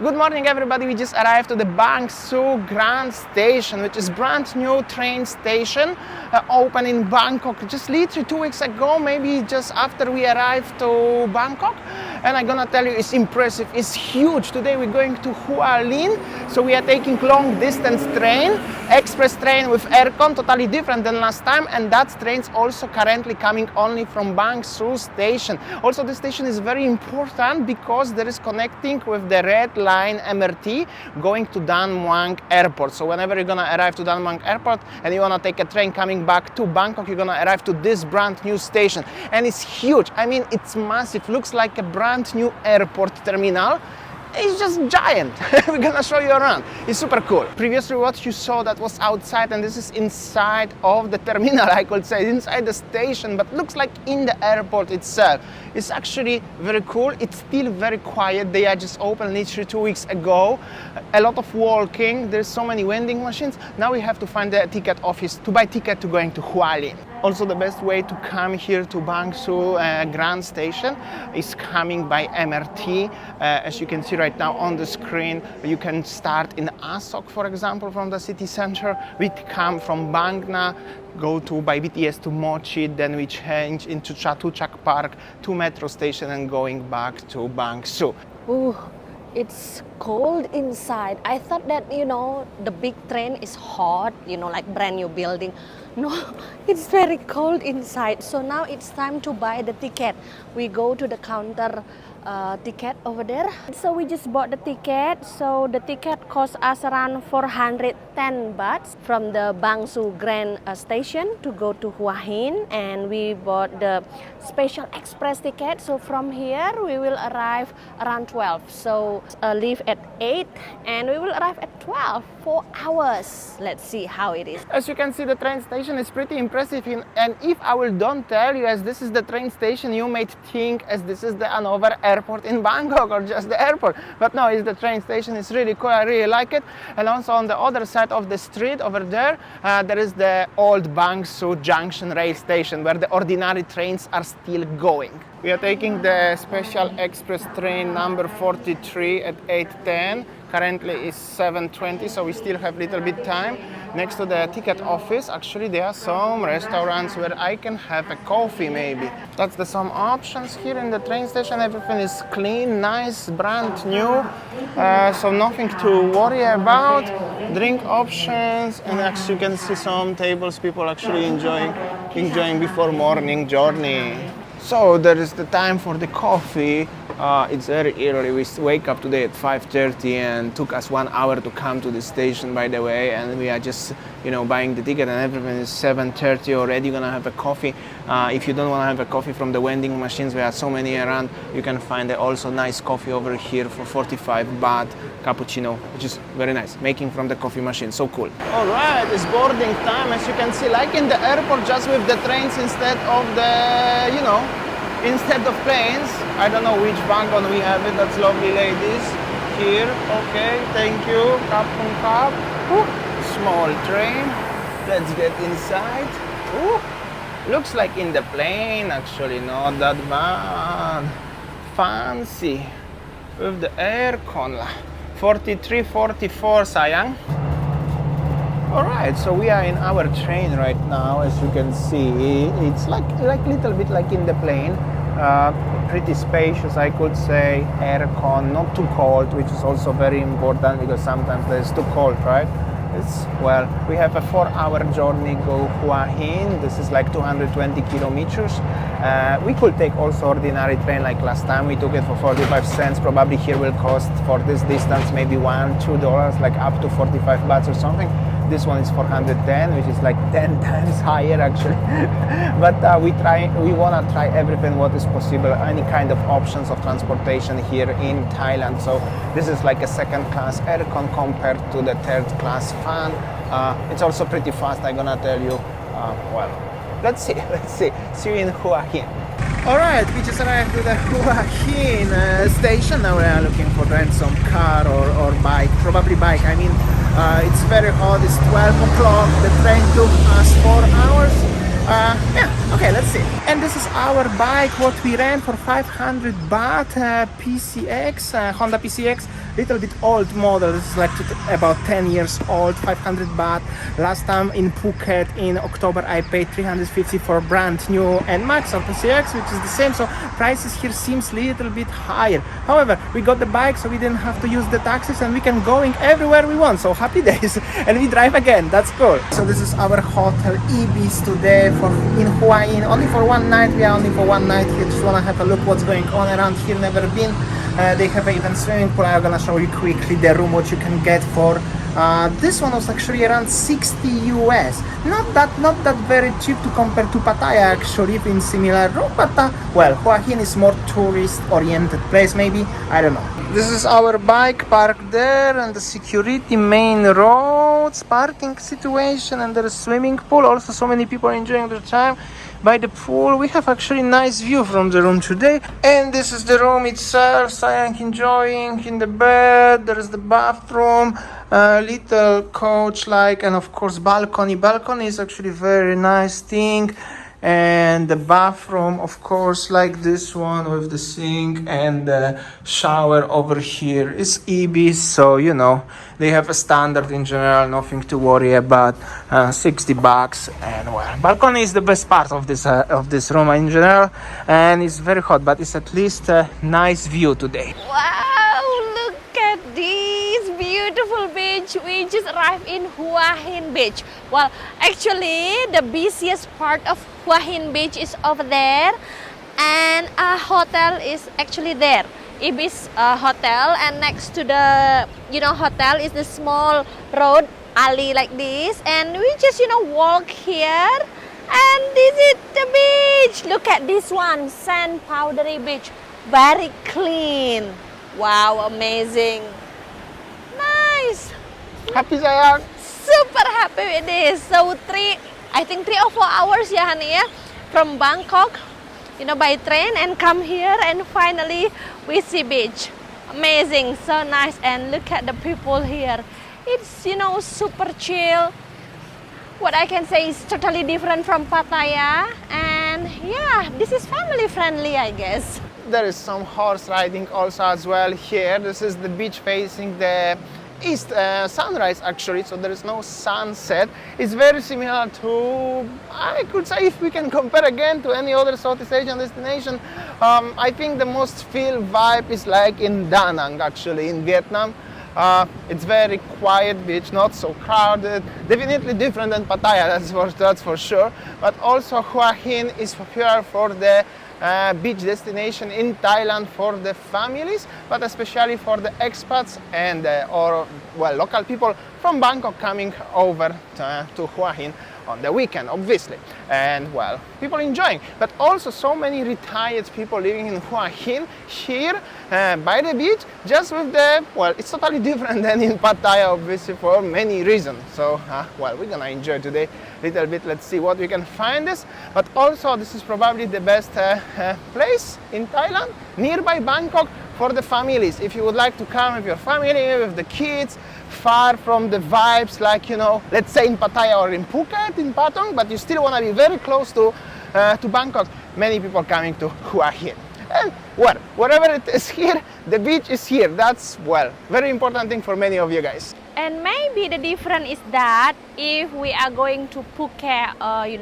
Good morning everybody, we just arrived to the Bang Sue Grand Station, which is brand new train station, open in Bangkok just literally 2 weeks ago, maybe just after we arrived to Bangkok. And I'm gonna tell you, it's impressive, it's huge. Today we're going to Hua Hin, so we are taking long distance train, express train with aircon, totally different than last time, and that train's also currently coming only from Bang Sue station. Also the station is very important because there is connecting with the red line MRT going to Dan Muang Airport. So whenever you're gonna arrive to Dan Muang Airport and you wanna take a train coming back to Bangkok, you're gonna arrive to this brand new station. And it's huge, I mean it's massive, looks like a brand new airport terminal. It's just giant. We're gonna show you around. It's super cool. Previously what you saw that was outside, and this is inside of the terminal, I could say, inside the station, but looks like in the airport itself. It's actually very cool. It's still very quiet. They are just open literally 2 weeks ago. A lot of walking. There's so many vending machines. Now we have to find the ticket office to buy ticket to going to Hua Hin. Also the best way to come here to Bang Sue Grand Station is coming by MRT. As you can see right now on the screen, you can start in Asok, for example, from the city center. We come from Bang Na, go to by BTS to Mochi, then we change into Chatuchak Park to metro station and going back to Bang Sue. Ooh, it's cold inside. I thought that, the big train is hot, like brand new building. No, it's very cold inside. So now it's time to buy the ticket. We go to the counter ticket over there. So we just bought the ticket. So the ticket cost us around 410 baht from the Bang Sue Grand Station to go to Hua Hin. And we bought the special express ticket. So from here we will arrive around 12. So leave at 8 and we will arrive at 12. 4 hours. Let's see how it is. As you can see, the train station is pretty impressive, and if I will don't tell you as this is the train station, you might think as this is the Hanover airport in Bangkok or just the airport, but no, it's the train station. It's really cool. I really like it. And also on the other side of the street over there, there is the old Bang Sue Junction rail station where the ordinary trains are still going. We are taking the special express train number 43 at 8:10. Currently it's 7:20, so we still have a little bit time. Next to the ticket office, actually there are some restaurants where I can have a coffee maybe. That's some options here in the train station. Everything is clean, nice, brand new, so nothing to worry about. Drink options, and as you can see some tables people actually enjoying before morning journey. So there is the time for the coffee. It's very early. We wake up today at 5:30 and took us 1 hour to come to the station, by the way, and we are just buying the ticket, and everything is 7:30 already. Gonna have a coffee. If you don't want to have a coffee from the vending machines, there are so many around, you can find also nice coffee over here for 45 baht cappuccino, which is very nice, making from the coffee machine. So cool. All right, it's boarding time. As you can see, like in the airport, just with the trains instead of the instead of planes. I don't know which wagon we have it. That's lovely ladies here. Okay, thank you. Cup on cup. Ooh, small train. Let's get inside. Ooh, looks like in the plane actually, not that bad. Fancy with the aircon. 43, 44, sayang. Alright, so we are in our train right now. As you can see, it's like little bit like in the plane. Pretty spacious, I could say. Aircon, not too cold, which is also very important because sometimes it's too cold, right? We have a 4-hour journey go Hua Hin. This is like 220 kilometers. We could take also ordinary train like last time. We took it for 45 cents. Probably here will cost for this distance maybe $1-2, like up to 45 bahts or something. This one is 410, which is like 10 times higher actually. But we wanna try everything what is possible, any kind of options of transportation here in Thailand. So this is like a second class aircon compared to the third class fan. It's also pretty fast, I'm gonna tell you. Well, let's see. See you in Hua Hin. Alright, we just arrived to the Hua Hin station. Now we are looking for rent some car or bike, probably bike. I mean, it's very hot, it's 12 o'clock. The train took us 4 hours. Yeah, okay, let's see. And this is our bike, what we ran for 500 baht, PCX, Honda PCX, little bit old model. This is like about 10 years old, 500 baht. Last time in Phuket in October I paid 350 for brand new NMAX or PCX, which is the same, so prices here seems little bit higher. However, we got the bike, so we didn't have to use the taxis and we can going everywhere we want, so happy days. And we drive again, that's cool. So this is our hotel Ibis today in Hua Hin, only for one night. We are only for one night here, just wanna have a look what's going on around here, never been. They have an even swimming pool. I'm gonna show you quickly the room what you can get for. This one was actually around 60 US. Not that very cheap to compare to Pattaya actually in similar room, but well, Hua Hin is more tourist oriented place maybe, I don't know. This is our bike parked there and the security main roads, parking situation, and there is swimming pool. Also so many people enjoying their time by the pool. We have actually nice view from the room today, and this is the room itself. Sayang enjoying in the bed. There is the bathroom, little couch like, and of course balcony. Balcony is actually very nice thing, and the bathroom of course like this one with the sink, and the shower over here is Ibis, so you know they have a standard in general, nothing to worry about. 60 bucks, and well, balcony is the best part of this room in general, and it's very hot, but it's at least a nice view today. Wow, look at this beautiful beach. We just arrived in Hua Hin Beach. Well, actually, the busiest part of Hua Hin Beach is over there, and a hotel is actually there. Ibis hotel, and next to the hotel is the small road alley like this, and we just walk here, and this is the beach. Look at this one, sand powdery beach, very clean. Wow, amazing, nice. Happy sayang. Super happy with this. So I think 3 or 4 hours ya honey ya, from Bangkok, by train, and come here, and finally we see beach. Amazing, so nice, and look at the people here. It's super chill. What I can say is totally different from Pattaya, and yeah, this is family friendly, I guess. There is some horse riding also as well here. This is the beach facing the east sunrise actually, so there is no sunset. It's very similar to, I could say, if we can compare again to any other Southeast Asian destination, I think the most feel vibe is like in Da Nang actually in Vietnam. It's very quiet beach, not so crowded, definitely different than Pattaya, that's for sure. But also Hua Hin is popular for the beach destination in Thailand for the families, but especially for the expats and local people from Bangkok coming over to Hua Hin on the weekend, obviously. And well, people enjoying, but also so many retired people living in Hua Hin here by the beach, just with the, well, it's totally different than in Pattaya, obviously, for many reasons. So, well, we're gonna enjoy today a little bit. Let's see what we can find this. But also, this is probably the best place in Thailand, nearby Bangkok, for the families. If you would like to come with your family, with the kids, far from the vibes like, let's say in Pattaya or in Phuket, in Patong, but you still want to be very close to Bangkok, many people coming to Hua Hin. And well, whatever it is here, the beach is here. That's, well, very important thing for many of you guys. And maybe the difference is that if we are going to Phuket,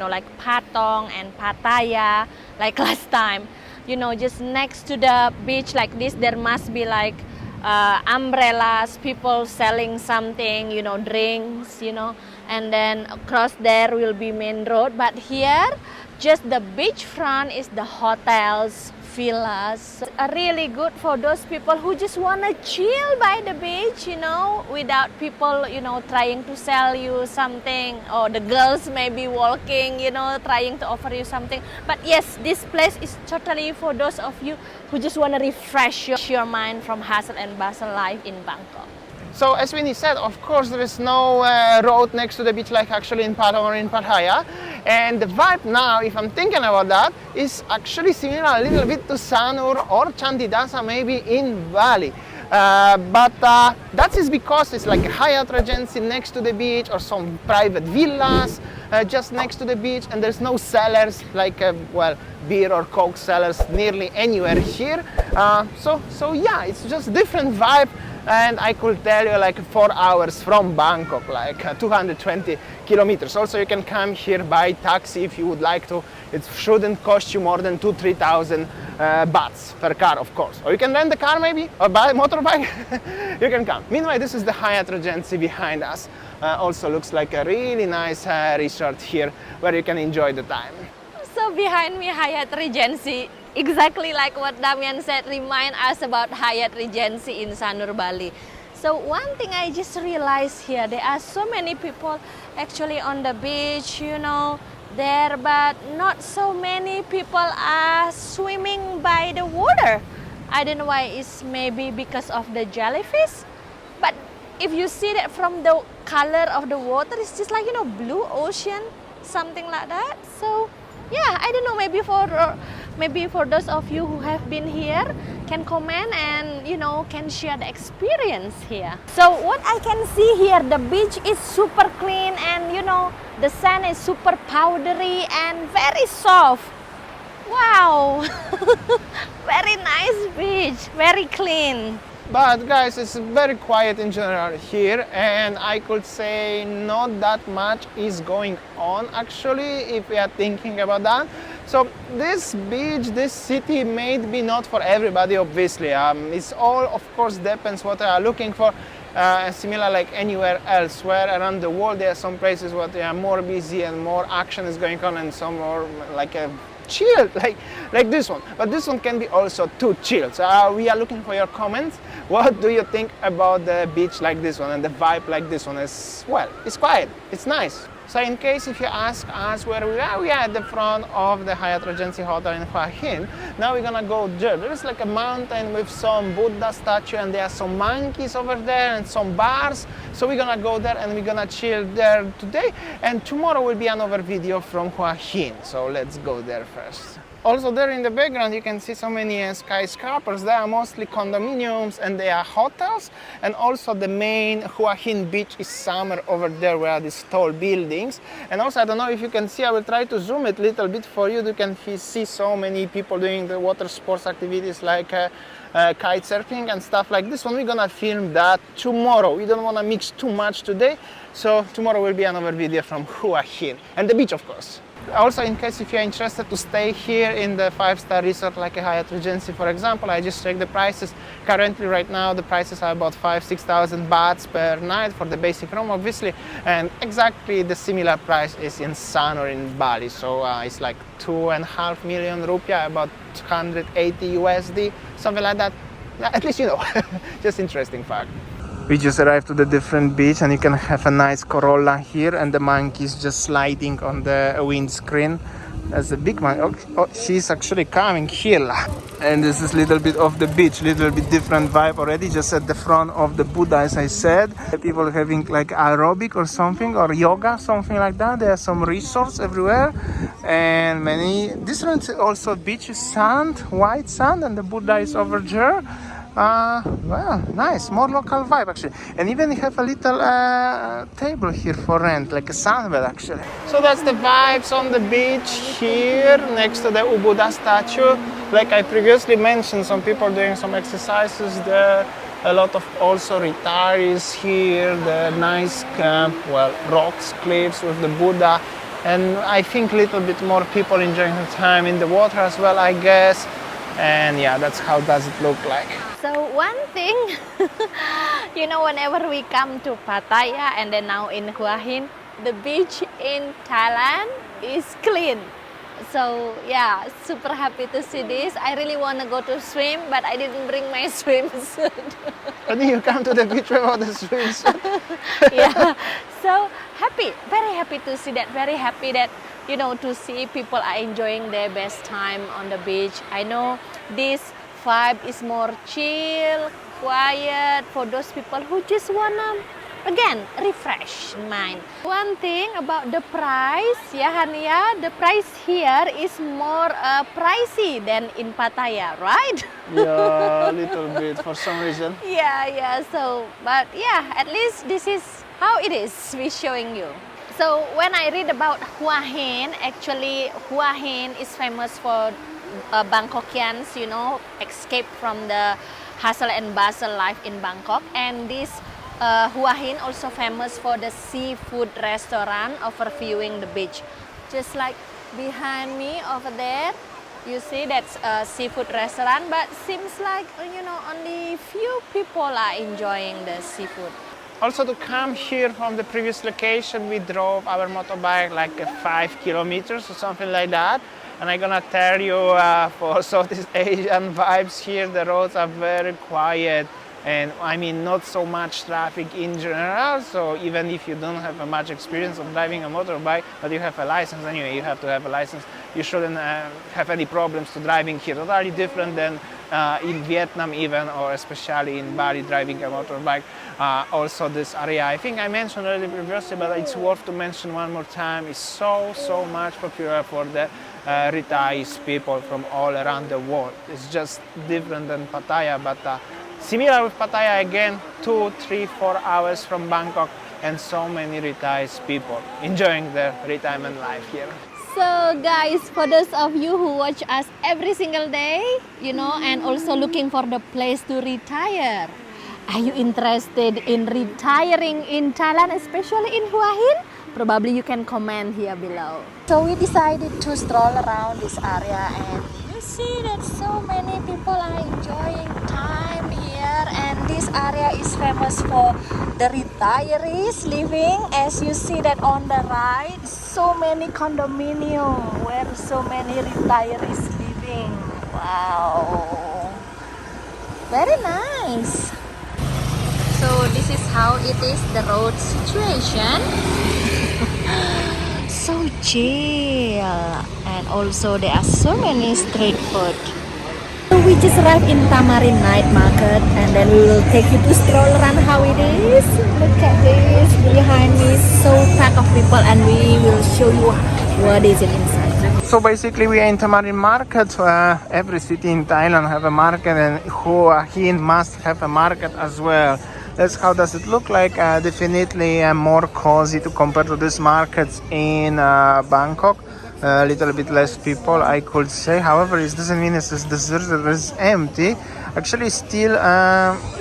like Patong and Pattaya, like last time, just next to the beach like this, there must be like umbrellas, people selling something, drinks, and then across there will be main road. But here, just the beachfront is the hotels, villas. Really good for those people who just want to chill by the beach, without people, trying to sell you something, or the girls maybe walking, trying to offer you something. But yes, this place is totally for those of you who just want to refresh your mind from hustle and bustle life in Bangkok. So as Winnie said, of course there is no road next to the beach like actually in Patong or in Pattaya. And the vibe now, if I'm thinking about that, is actually similar a little bit to Sanur or Chandidasa maybe in Bali. But that is because it's like a Hyatt Regency next to the beach, or some private villas just next to the beach, and there's no cellars like well, beer or coke cellars nearly anywhere here. So yeah, it's just different vibe. And I could tell you, like 4 hours from Bangkok, like 220 kilometers. Also, you can come here by taxi if you would like to. It shouldn't cost you more than 2,000-3,000 bahts per car, of course. Or you can rent a car maybe, or buy a motorbike. You can come. Meanwhile, this is the Hyatt Regency behind us. Also looks like a really nice resort here where you can enjoy the time. So behind me, Hyatt Regency, exactly like what Damian said, remind us about Hyatt Regency in Sanur, Bali. So one thing I just realized here, there are so many people actually on the beach, you know, there, but not so many people are swimming by the water. I don't know why. It's maybe because of the jellyfish, but if you see that from the color of the water, it's just like, you know, blue ocean, something like that. So yeah, I don't know, maybe for those of you who have been here can comment and, you know, can share the experience here. So what I can see here, the beach is super clean, and you know, the sand is super powdery and very soft. Wow. Very nice beach, very clean. But guys, it's very quiet in general here, and I could say not that much is going on actually, if we are thinking about that. So this beach, this city may be not for everybody, obviously. It's all, of course, depends what they are looking for. Similar like anywhere elsewhere around the world, there are some places where they are more busy and more action is going on, and some more like a chill, like this one. But this one can be also too chill. So we are looking for your comments. What do you think about the beach like this one and the vibe like this one? Is, well, it's quiet, it's nice. So in case if you ask us where we are at the front of the Hyatt Regency Hotel in Hua Hin. Now we're gonna go there. There's like a mountain with some Buddha statue, and there are some monkeys over there and some bars. So we're gonna go there and we're gonna chill there today. And tomorrow will be another video from Hua Hin. So let's go there first. Also there in the background you can see so many skyscrapers. They are mostly condominiums and they are hotels. And also the main Hua Hin Beach is somewhere over there where are these tall buildings. And also I don't know if you can see, I will try to zoom it a little bit for you. You can see so many people doing the water sports activities like kite surfing and stuff like this one. We're gonna film that tomorrow. We don't want to mix too much today. So tomorrow will be another video from Hua Hin and the beach, of course. Also, in case if you're interested to stay here in the 5-star resort like a Hyatt Regency, for example, I just checked the prices. Currently, right now, the prices are about 5,000-6,000 bahts per night for the basic room, obviously, and exactly the similar price is in Sanur in Bali. So it's like 2.5 million rupiah, about 280 USD, something like that. At least you know, just interesting fact. We just arrived to the different beach, and you can have a nice Corolla here, and the monkeys just sliding on the windscreen. There's a big one. Oh, she's actually coming here. And this is a little bit of the beach, little bit different vibe already, just at the front of the Buddha, as I said. People having like aerobic or something, or yoga, something like that. There are some resorts everywhere, and many different also beaches, sand, white sand, and the Buddha is over there. Well, nice, more local vibe actually. And even you have a little table here for rent, like a sunbed actually. So that's the vibes on the beach here next to the Buddha statue. Like I previously mentioned, some people doing some exercises there. A lot of also retirees here, the nice, well, rocks, cliffs with the Buddha. And I think a little bit more people enjoying the time in the water as well, I guess. And yeah, that's how does it look like. So one thing, you know, whenever we come to Pattaya and then now in Hua Hin, the beach in Thailand is clean. So yeah, super happy to see this. I really want to go to swim, but I didn't bring my swimsuit. But you come to the beach without the swimsuit. Yeah, so happy, very happy to see that. Very happy that, you know, to see people are enjoying their best time on the beach. I know this vibe is more chill, quiet for those people who just wanna again, refresh mind. One thing about the price, yeah, Hania, the price here is more pricey than in Pattaya, right? Yeah, a little bit for some reason. Yeah, so, but yeah, at least this is how it is, we're showing you. So when I read about Hua Hin, actually Hua Hin is famous for Bangkokians, you know, escape from the hustle and bustle life in Bangkok. And this Hua Hin also famous for the seafood restaurant overviewing the beach. Just like behind me over there, you see that's a seafood restaurant, but seems like, you know, only few people are enjoying the seafood. Also, to come here from the previous location, we drove our motorbike like 5 kilometers or something like that. And I'm gonna tell you, for Southeast Asian vibes here, the roads are very quiet. And I mean, not so much traffic in general. So even if you don't have much experience of driving a motorbike, but you have a license anyway, you have to have a license, you shouldn't have any problems to driving here. Totally different than in Vietnam even, or especially in Bali, driving a motorbike. Also this area, I think I mentioned already previously, but it's worth to mention one more time, is so much popular for the retirees people from all around the world. It's just different than Pattaya, but similar with Pattaya again, 2, 3, 4 hours from Bangkok, and so many retired people enjoying their retirement life here. So guys, for those of you who watch us every single day, you know, and also looking for the place to retire, are you interested in retiring in Thailand, especially in Hua Hin? Probably you can comment here below. So we decided to stroll around this area, and you see that so many people are enjoying time here, and this area is famous for the retirees living. As you see that on the right, so many condominium where so many retirees living. Wow, very nice. So this is how it is, the road situation. So chill, and also there are so many street food. So we just arrived in Tamarind night market, and then we will take you to stroll around how it is. Look at this behind me, so packed of people, and we will show you what is it inside. So basically we are in Tamarind market. Every city in Thailand have a market, and Hua Hin must have a market as well. That's how does it look like. Definitely more cozy to compare to these markets in Bangkok. A little bit less people, I could say. However, it doesn't mean it's deserted, it's empty. Actually still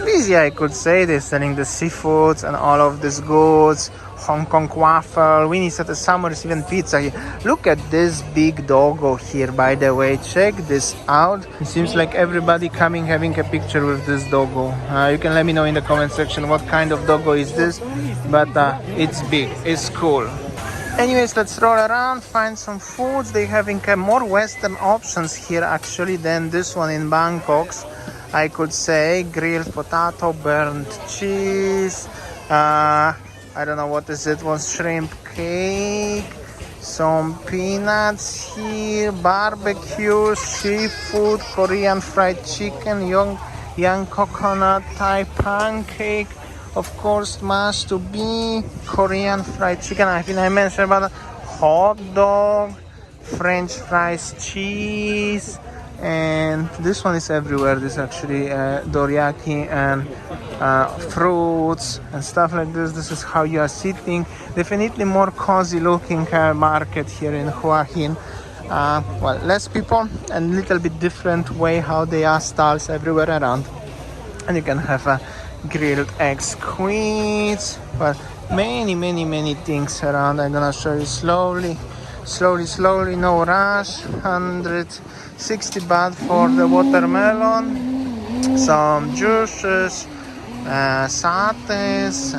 busy, I could say. They're selling the seafoods and all of these goods. Hong Kong waffle. Winny said the summer is even pizza here. Look at this big doggo here, by the way. Check this out. It seems like everybody coming having a picture with this doggo. You can let me know in the comment section what kind of doggo is this, but it's big, it's cool. Anyways, let's roll around, find some foods. They're having more Western options here actually than this one in Bangkok. I could say grilled potato, burnt cheese, I don't know what is it, was shrimp cake, some peanuts here, barbecue, seafood, Korean fried chicken, young coconut, Thai pancake, of course must to be Korean fried chicken. I think I mentioned about hot dog, French fries, cheese, and this one is everywhere. This is actually dorayaki and fruits and stuff like this. This is how you are sitting. Definitely more cozy looking market here in Hua Hin. Well, less people and little bit different way how they are stalls everywhere around, and you can have a grilled egg squids, but many things around. I'm gonna show you slowly, no rush. 160 baht for the watermelon, some juices, satés,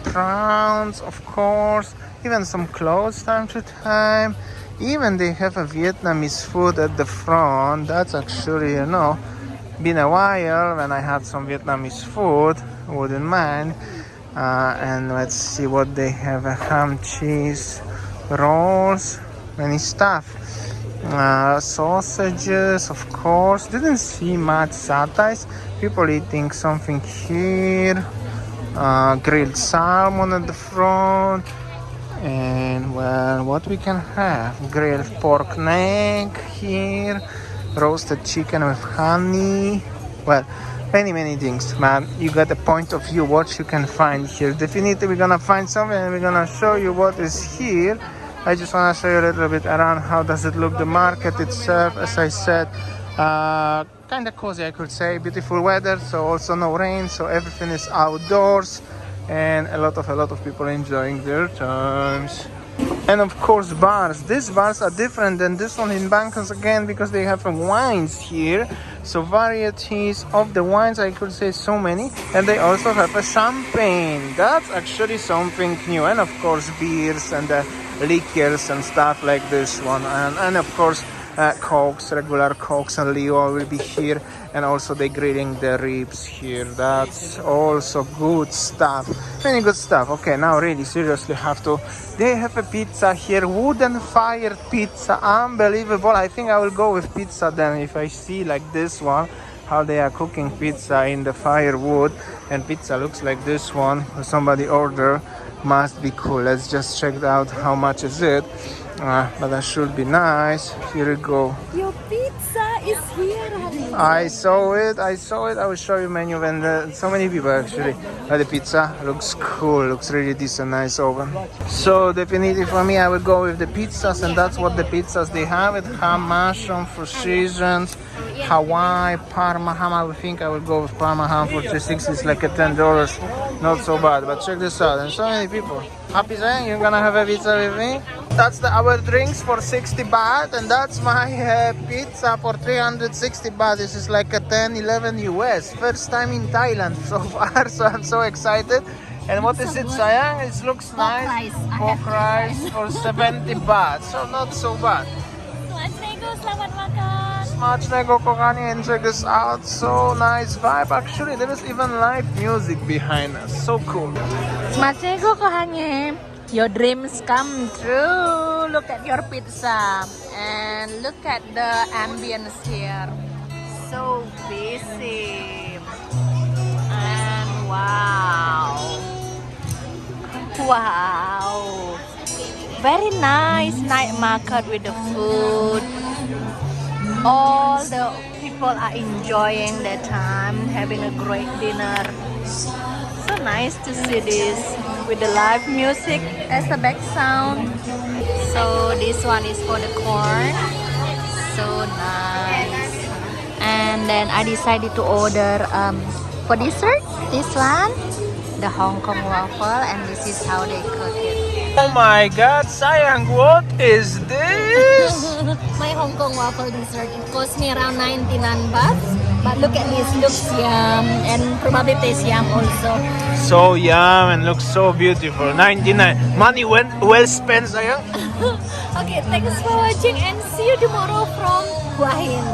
prawns, of course, even some clothes time to time. Even they have a Vietnamese food at the front. That's actually, you know, been a while when I had some Vietnamese food, wouldn't mind. And let's see what they have. Ham, cheese, rolls, many stuff. Sausages, of course. Didn't see much satais. People eating something here. grilled salmon at the front. And well, what we can have? Grilled pork neck here, roasted chicken with honey. Well, many things, man. You got a point of view what you can find here. Definitely we're gonna find something and we're gonna show you what is here. I just wanna show you a little bit around how does it look. The market itself, as I said, kind of cozy, I could say. Beautiful weather, so also no rain, so everything is outdoors, and a lot of people enjoying their times. And of course bars. These bars are different than this one in Bangkok again because they have wines here. So varieties of the wines, I could say so many. And they also have a champagne. That's actually something new. And of course beers and liquors and stuff like this one. And of course cokes, regular cokes and Leo will be here, and also they grilling the ribs here. That's also good stuff, many good stuff. Okay, now really seriously they have a pizza here, wooden fired pizza, unbelievable. I think I will go with pizza then if I see like this one, how they are cooking pizza in the firewood, and pizza looks like this one somebody order. Must be cool. Let's just check out how much is it. But that should be nice. Here we go. Your pizza is here, honey. I saw it. I will show you menu when so many people actually. But the pizza looks cool. Looks really decent, nice oven. So definitely for me, I will go with the pizzas, and that's what the pizzas they have. It ham, mushroom for seasons, Hawaii, Parma ham. I would think I will go with Parma ham for 360. It's like a $10. Not so bad. But check this out. And so many people. Happy saying you're gonna have a pizza with me? That's our drinks for 60 baht, and that's my pizza for 360 baht. This is like a 10-11 US. First time in Thailand so far, so I'm so excited. And what is it, sayang? It looks nice. Pork rice for 70 baht, so not so bad. Selamat makan. Smacznego, kochani, and check this out. So nice vibe. Actually, there is even live music behind us. So cool. Smacznego, kochanie. Your dreams come true. Look at your pizza and look at the ambience here. So busy and wow, very nice night market with the food. All the people are enjoying their time, having a great dinner. So nice to see this with the live music as the background. So this one is for the corn. So nice. And then I decided to order for dessert this one, the Hong Kong waffle, and this is how they cook it. Oh my God, sayang, what is this? My Hong Kong waffle dessert, it cost me around 99 baht. But look at this, looks yum and probably tastes yum also. So yum and looks so beautiful. 99. Money well spent, sayang. Okay, thanks for watching and see you tomorrow from Hua Hin.